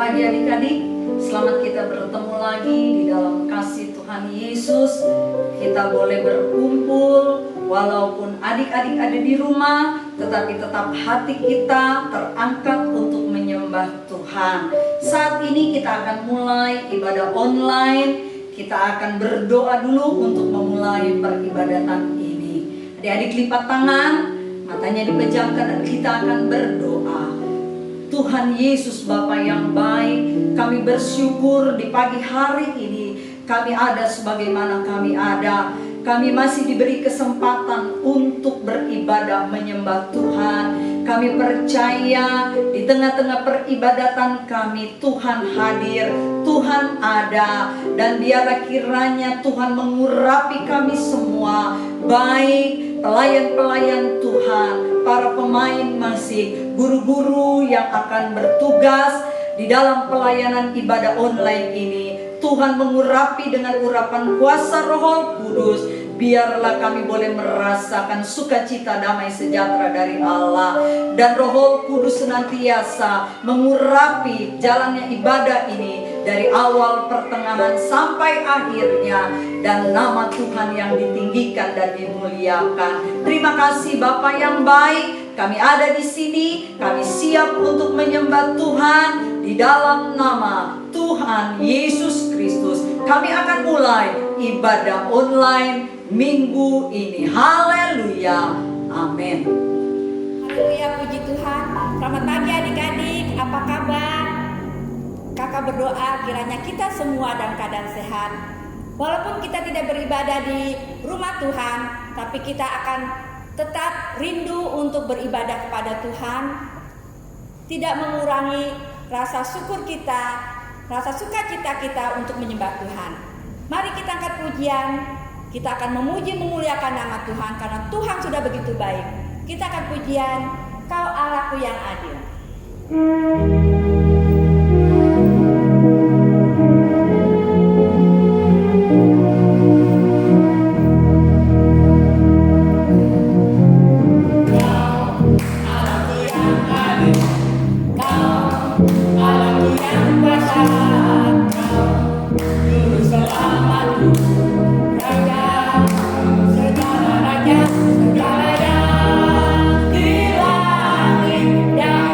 pagi adik-adik, selamat kita bertemu lagi di dalam kasih Tuhan Yesus. Kita boleh berkumpul, walaupun adik-adik ada di rumah, tetapi tetap hati kita terangkat untuk menyembah Tuhan. Saat ini kita akan mulai ibadah online. Kita akan berdoa dulu untuk memulai peribadatan ini. Adik-adik lipat tangan, matanya dipejamkan, dan kita akan berdoa. Tuhan Yesus Bapa yang baik, kami bersyukur di pagi hari ini kami ada sebagaimana kami ada. Kami masih diberi kesempatan untuk beribadah menyembah Tuhan. Kami percaya di tengah-tengah peribadatan kami Tuhan hadir, Tuhan ada. Dan biarlah kiranya Tuhan mengurapi kami semua, baik pelayan-pelayan Tuhan, para pemain musik, guru-guru yang akan bertugas di dalam pelayanan ibadah online ini. Tuhan mengurapi dengan urapan kuasa Roh Kudus. Biarlah kami boleh merasakan sukacita damai sejahtera dari Allah. Dan Roh Kudus senantiasa mengurapi jalannya ibadah ini dari awal, pertengahan, sampai akhirnya. Dan nama Tuhan yang ditinggikan dan dimuliakan. Terima kasih Bapa yang baik. Kami ada di sini, kami siap untuk menyembah Tuhan di dalam nama Tuhan Yesus Kristus. Kami akan mulai ibadah online minggu ini. Haleluya. Amin. Haleluya, puji Tuhan. Selamat pagi adik-adik, apa kabar? Kakak berdoa kiranya kita semua dalam keadaan sehat. Walaupun kita tidak beribadah di rumah Tuhan, tapi kita akan tetap rindu untuk beribadah kepada Tuhan. Tidak mengurangi rasa syukur kita, rasa sukacita kita untuk menyembah Tuhan. Mari kita angkat pujian. Kita akan memuji memuliakan nama Tuhan karena Tuhan sudah begitu baik. Kita akan pujian, Kau Allahku yang adil. Segala yang di langit dan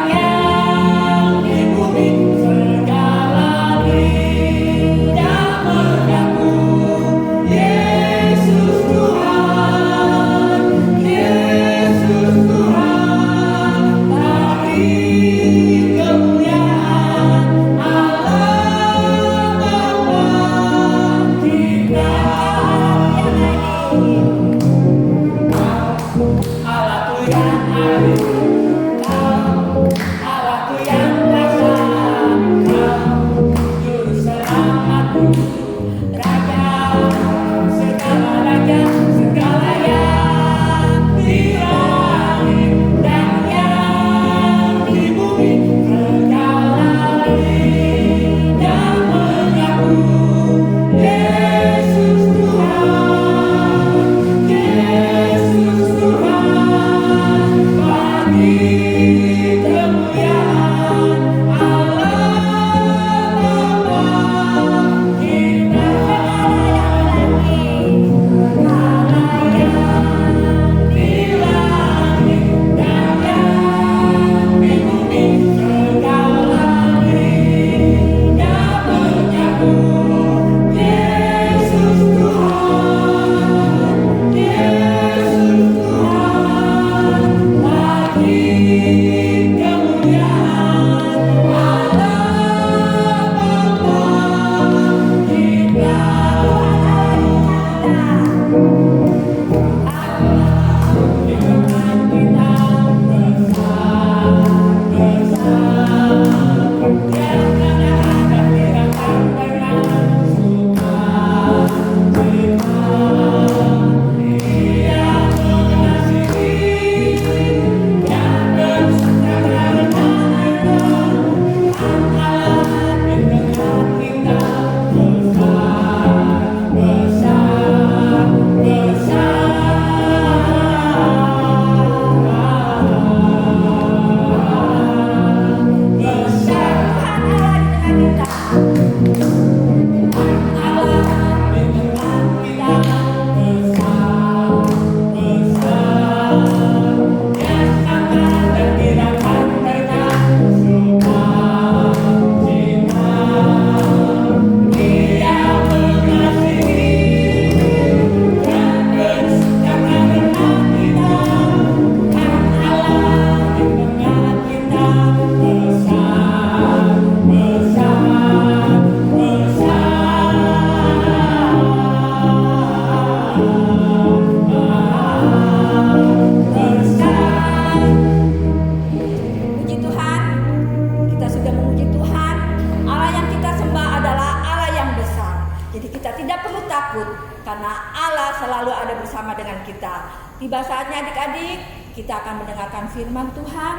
karena Allah selalu ada bersama dengan kita. Tiba saatnya adik-adik, kita akan mendengarkan firman Tuhan.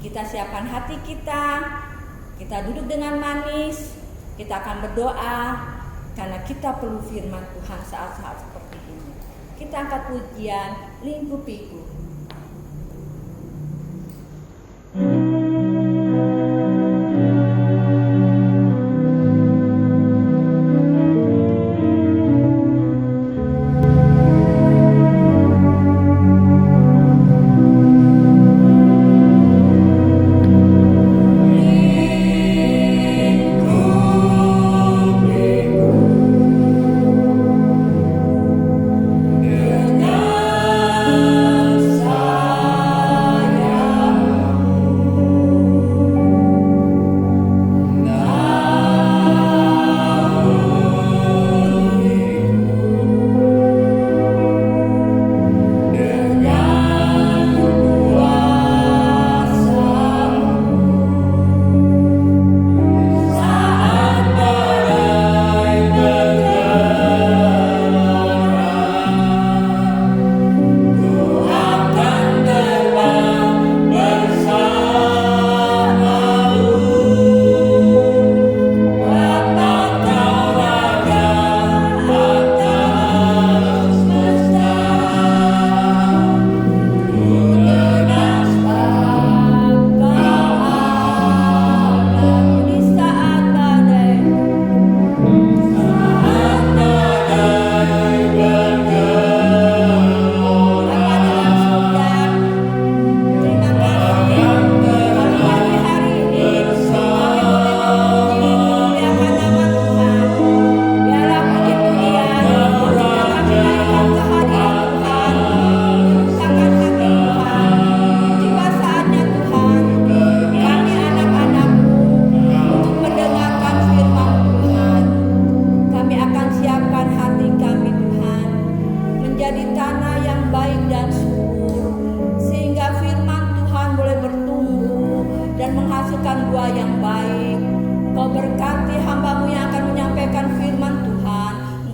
Kita siapkan hati kita duduk dengan manis, kita akan berdoa karena kita perlu firman Tuhan saat-saat seperti ini. Kita angkat pujian, lingkupiku.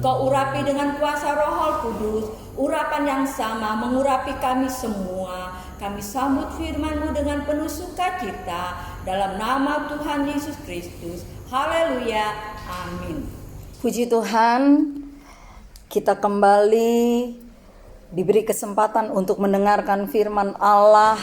Urapi dengan kuasa Roh Kudus, urapan yang sama mengurapi kami semua. Kami sambut firman-Mu dengan penuh sukacita dalam nama Tuhan Yesus Kristus. Haleluya, amin. Puji Tuhan, kita kembali diberi kesempatan untuk mendengarkan firman Allah,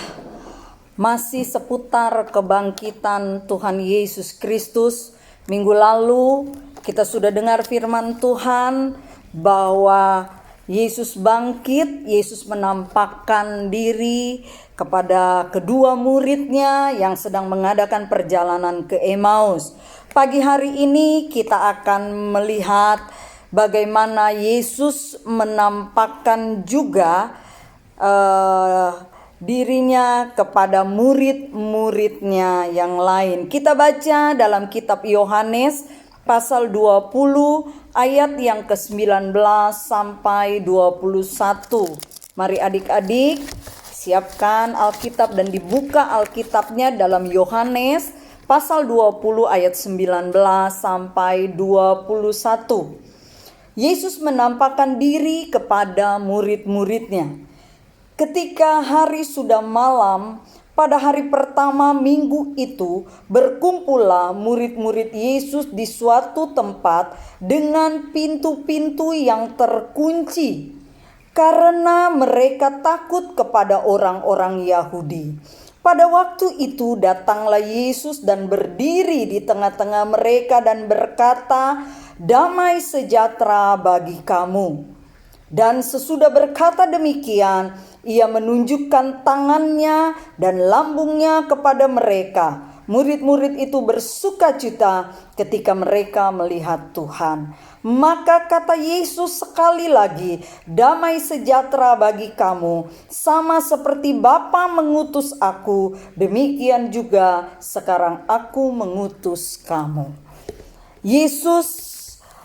masih seputar kebangkitan Tuhan Yesus Kristus. Minggu lalu kita sudah dengar firman Tuhan bahwa Yesus bangkit, Yesus menampakkan diri kepada kedua muridnya yang sedang mengadakan perjalanan ke Emmaus. Pagi hari ini kita akan melihat bagaimana Yesus menampakkan juga dirinya kepada murid-muridnya yang lain. Kita baca dalam kitab Yohanes pasal 20 ayat yang ke-19 sampai 21. Mari adik-adik siapkan Alkitab dan dibuka Alkitabnya dalam Yohanes pasal 20 ayat 19 sampai 21. Yesus menampakkan diri kepada murid-muridnya. Ketika hari sudah malam, pada hari pertama minggu itu, berkumpullah murid-murid Yesus di suatu tempat dengan pintu-pintu yang terkunci, karena mereka takut kepada orang-orang Yahudi. Pada waktu itu datanglah Yesus dan berdiri di tengah-tengah mereka dan berkata, "Damai sejahtera bagi kamu." Dan sesudah berkata demikian, ia menunjukkan tangannya dan lambungnya kepada mereka. Murid-murid itu bersukacita ketika mereka melihat Tuhan. Maka kata Yesus sekali lagi, "Damai sejahtera bagi kamu. Sama seperti Bapa mengutus aku, demikian juga sekarang aku mengutus kamu." Yesus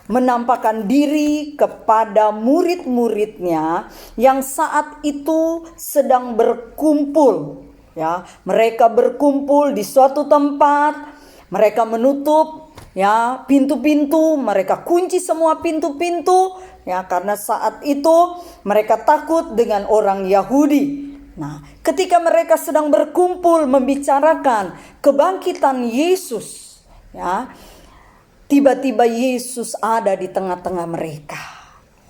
menampakkan diri kepada murid-muridnya yang saat itu sedang berkumpul. Ya, mereka berkumpul di suatu tempat, mereka menutup ya pintu-pintu, mereka kunci semua pintu-pintu, ya karena saat itu mereka takut dengan orang Yahudi. Nah, ketika mereka sedang berkumpul membicarakan kebangkitan Yesus, ya, tiba-tiba Yesus ada di tengah-tengah mereka.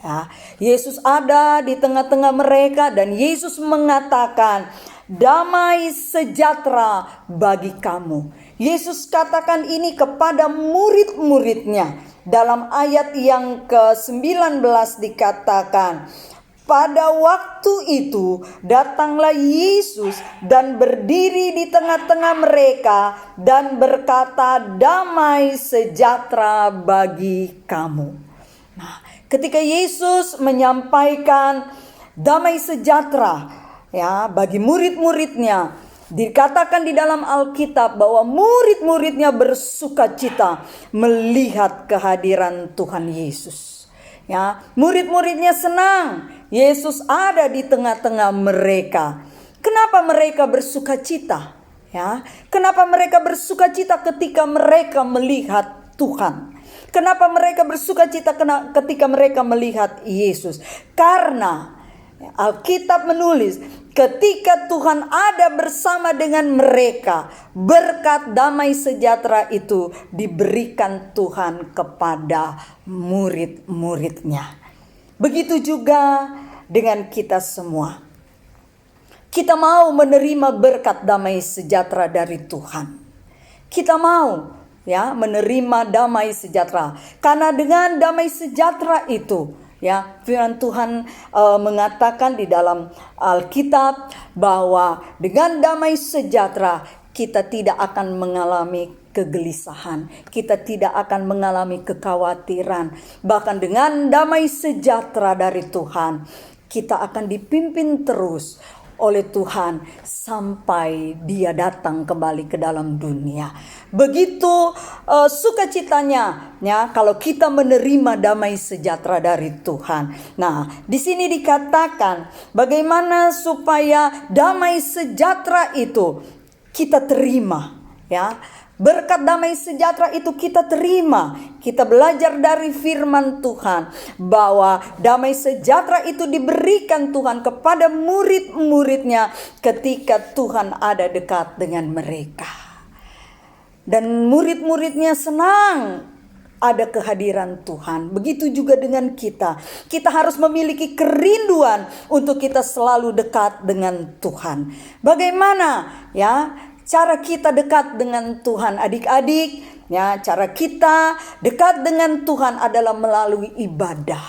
Ya, Yesus ada di tengah-tengah mereka dan Yesus mengatakan, damai sejahtera bagi kamu. Yesus katakan ini kepada murid-muridnya. Dalam ayat yang ke-19 dikatakan, pada waktu itu datanglah Yesus dan berdiri di tengah-tengah mereka dan berkata, damai sejahtera bagi kamu. Nah, ketika Yesus menyampaikan damai sejahtera, ya, bagi murid-muridnya, dikatakan di dalam Alkitab bahwa murid-muridnya bersukacita melihat kehadiran Tuhan Yesus. Ya, murid-muridnya senang Yesus ada di tengah-tengah mereka. Kenapa mereka bersukacita? Ya, kenapa mereka bersukacita ketika mereka melihat Tuhan? Kenapa mereka bersukacita ketika mereka melihat Yesus? Karena Alkitab menulis, ketika Tuhan ada bersama dengan mereka, berkat damai sejahtera itu diberikan Tuhan kepada murid-muridnya. Begitu juga dengan kita semua. Kita mau menerima berkat damai sejahtera dari Tuhan. Kita mau, ya, menerima damai sejahtera. Karena dengan damai sejahtera itu, ya, firman Tuhan mengatakan di dalam Alkitab bahwa dengan damai sejahtera kita tidak akan mengalami kegelisahan, kita tidak akan mengalami kekhawatiran. Bahkan dengan damai sejahtera dari Tuhan, kita akan dipimpin terus oleh Tuhan sampai Dia datang kembali ke dalam dunia. Begitu sukacitanya, ya, kalau kita menerima damai sejahtera dari Tuhan. Nah, di sini dikatakan bagaimana supaya damai sejahtera itu kita terima, ya. Berkat damai sejahtera itu kita terima. Kita belajar dari firman Tuhan bahwa damai sejahtera itu diberikan Tuhan kepada murid-muridnya ketika Tuhan ada dekat dengan mereka. Dan murid-muridnya senang ada kehadiran Tuhan. Begitu juga dengan kita. Kita harus memiliki kerinduan untuk kita selalu dekat dengan Tuhan. Bagaimana, ya, cara kita dekat dengan Tuhan, adik-adik? Ya, cara kita dekat dengan Tuhan adalah melalui ibadah,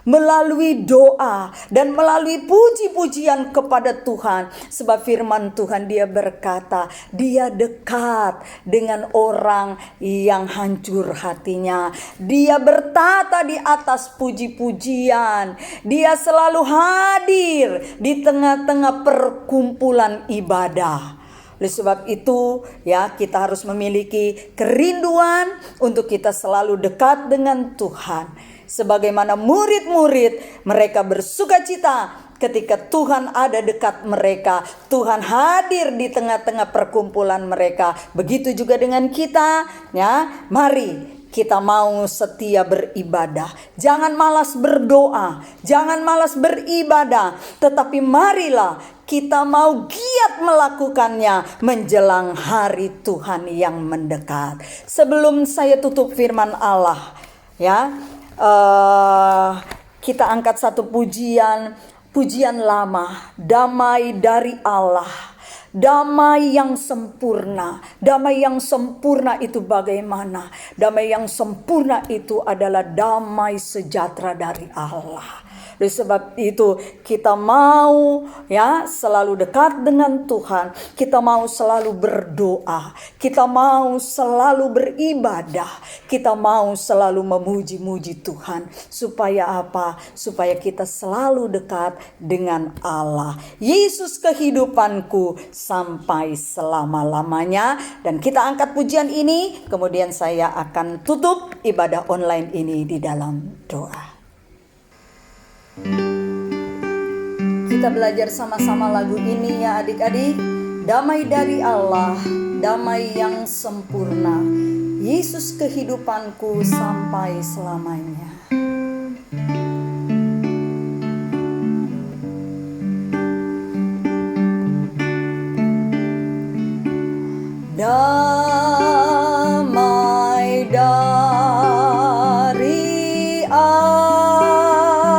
melalui doa, dan melalui puji-pujian kepada Tuhan. Sebab firman Tuhan, Dia berkata, Dia dekat dengan orang yang hancur hatinya. Dia bertata di atas puji-pujian. Dia selalu hadir di tengah-tengah perkumpulan ibadah. Oleh sebab itu, ya, kita harus memiliki kerinduan untuk kita selalu dekat dengan Tuhan. Sebagaimana murid-murid, mereka bersukacita ketika Tuhan ada dekat mereka. Tuhan hadir di tengah-tengah perkumpulan mereka. Begitu juga dengan kita, ya. Mari kita mau setia beribadah. Jangan malas berdoa, jangan malas beribadah, tetapi marilah kita mau giat melakukannya menjelang hari Tuhan yang mendekat. Sebelum saya tutup firman Allah, ya, kita angkat satu pujian lama, damai dari Allah. Damai yang sempurna. Damai yang sempurna itu bagaimana? Damai yang sempurna itu adalah damai sejahtera dari Allah. Oleh sebab itu kita mau, ya, selalu dekat dengan Tuhan. Kita mau selalu berdoa. Kita mau selalu beribadah. Kita mau selalu memuji-muji Tuhan. Supaya apa? Supaya kita selalu dekat dengan Allah. Yesus kehidupanku sampai selama-lamanya. Dan kita angkat pujian ini, kemudian saya akan tutup ibadah online ini di dalam doa. Kita belajar sama-sama lagu ini, ya adik-adik. Damai dari Allah, damai yang sempurna. Yesus kehidupanku sampai selamanya. Damai dari Allah,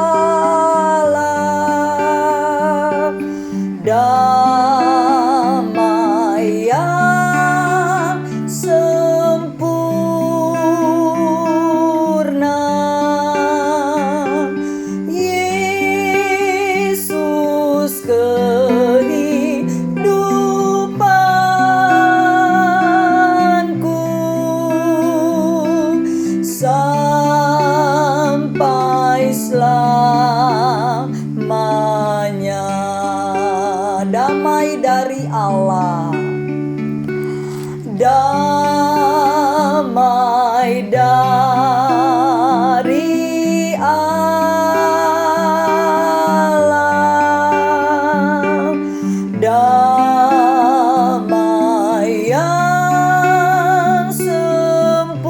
damai yang sempurna. Yesus sampai selamanya. Damai dari Allah, damai dari Allah, damai yang sempurna.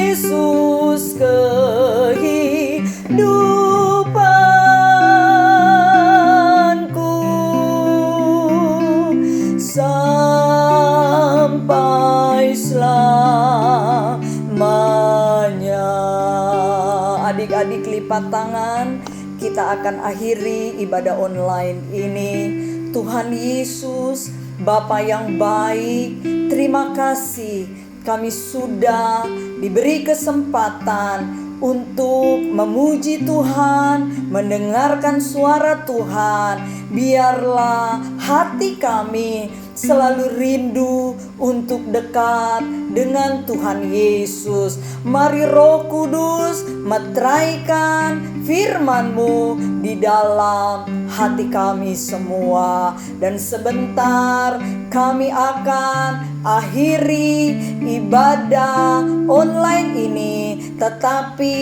Yesus kehidupanku sampai selamanya. Adik-adik lipat tangan, kita akan akhiri ibadah online ini. Tuhan Yesus, Bapa yang baik, terima kasih kami sudah diberi kesempatan untuk memuji Tuhan, mendengarkan suara Tuhan. Biarlah hati kami selalu rindu untuk dekat dengan Tuhan Yesus. Mari Roh Kudus meteraikan firman-Mu di dalam hati kami semua. Dan sebentar kami akan akhiri ibadah online ini, tetapi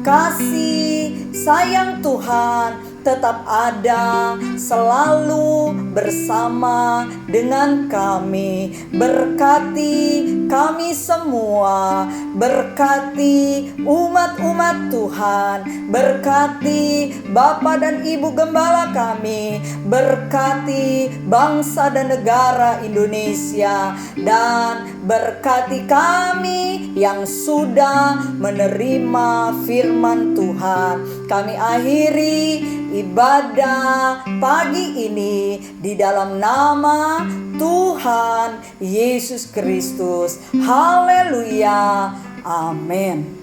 kasih sayang Tuhan tetap ada selalu bersama dengan kami. Berkati kami semua, berkati umat-umat Tuhan, berkati Bapak dan Ibu Gembala kami, berkati bangsa dan negara Indonesia, dan berkati kami yang sudah menerima firman Tuhan. Kami akhiri ibadah pagi ini di dalam nama Tuhan Yesus Kristus. Haleluya. Amin.